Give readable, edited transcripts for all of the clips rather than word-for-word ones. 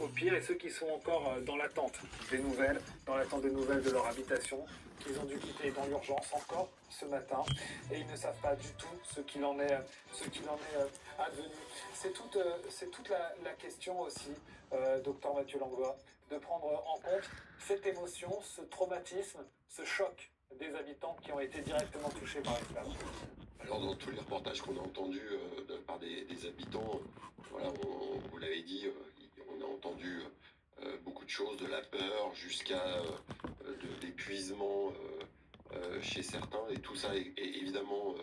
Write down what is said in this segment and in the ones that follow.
au pire et ceux qui sont encore dans l'attente des nouvelles, de leur habitation, qu'ils ont dû quitter dans l'urgence encore ce matin et ils ne savent pas du tout ce qu'il en est, advenu. C'est toute la question aussi, docteur Mathieu Langlois, de prendre en compte cette émotion, ce traumatisme, ce choc des habitants qui ont été directement touchés par l'esclave. Alors dans tous les reportages qu'on a entendus par des habitants, voilà, vous l'avez dit, on a entendu beaucoup de choses, de la peur jusqu'à de l'épuisement chez certains, et tout ça est évidemment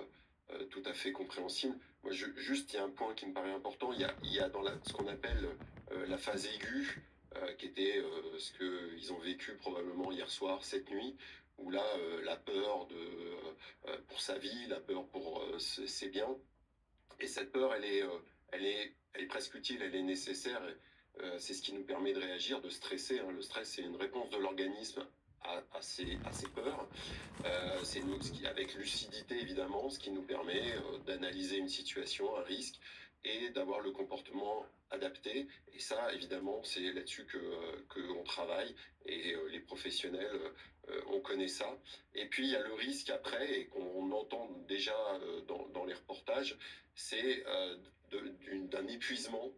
tout à fait compréhensible. Moi, juste, il y a un point qui me paraît important, il y a dans ce qu'on appelle la phase aiguë, qui était ce qu'ils ont vécu probablement hier soir, cette nuit, où là, la peur pour sa vie, la peur pour ses biens. Et cette peur, elle est presque utile, elle est nécessaire. C'est ce qui nous permet de réagir, de stresser, hein. Le stress, c'est une réponse de l'organisme à ces peurs. C'est nous, avec lucidité, évidemment, ce qui nous permet d'analyser une situation, un risque, et d'avoir le comportement adapté. Et ça, évidemment, c'est là-dessus qu'on travaille, et les professionnels, on connaît ça. Et puis, il y a le risque après, et qu'on entend déjà dans les reportages, c'est d'un épuisement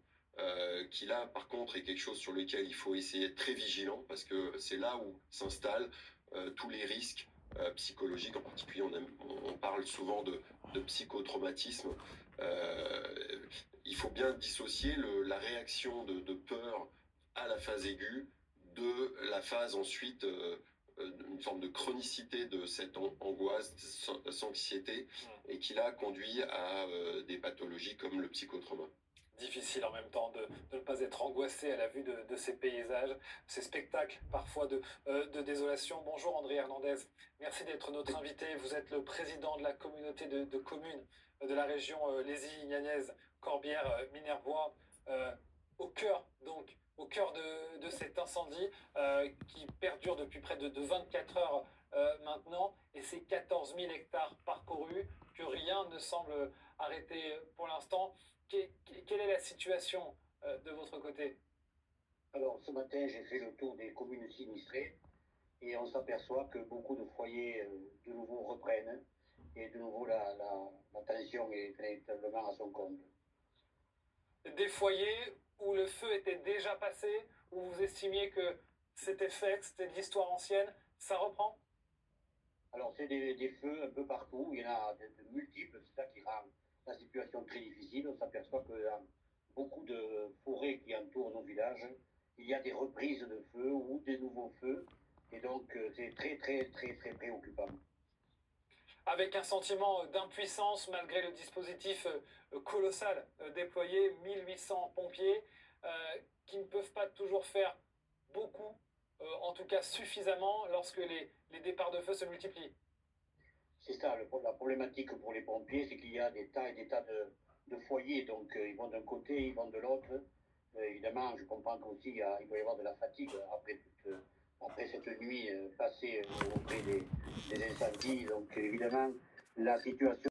qui là, par contre, est quelque chose sur lequel il faut essayer d'être très vigilant, parce que c'est là où s'installent tous les risques psychologiques. En particulier, on parle souvent de psychotraumatisme. Il faut bien dissocier la réaction de peur à la phase aiguë de la phase ensuite, une forme de chronicité de cette angoisse, cette anxiété, et qui là conduit à des pathologies comme le psychotrauma. Difficile en même temps de ne pas être angoissé à la vue de ces paysages, ces spectacles parfois de désolation. Bonjour André Hernandez, merci d'être notre invité. Vous êtes le président de la communauté de communes de la région Lézy-Gnagnaise, Corbière, Minervois, au cœur de cet incendie qui perdure depuis près de 24 heures maintenant, et ces 14 000 hectares parcourus, que rien ne semble arrêter pour l'instant. Quelle est la situation de votre côté? Alors, ce matin, j'ai fait le tour des communes sinistrées et on s'aperçoit que beaucoup de foyers de nouveau reprennent et de nouveau la tension est véritablement à son comble. Des foyers où le feu était déjà passé, où vous estimiez que c'était fait, que c'était de l'histoire ancienne, ça reprend? Alors, c'est des feux un peu partout, il y en a de multiples, c'est ça qui rend la situation très difficile. On s'aperçoit que dans beaucoup de forêts qui entourent nos villages, il y a des reprises de feux ou des nouveaux feux, et donc c'est très préoccupant. Avec un sentiment d'impuissance malgré le dispositif colossal déployé, 1800 pompiers qui ne peuvent pas toujours faire beaucoup, en tout cas suffisamment, lorsque les départs de feu se multiplient. C'est ça, la problématique pour les pompiers, c'est qu'il y a des tas et des tas de foyers, donc ils vont d'un côté, ils vont de l'autre. Évidemment, je comprends qu'aussi il doit y avoir de la fatigue après cette nuit passée auprès des incendies. Donc évidemment, la situation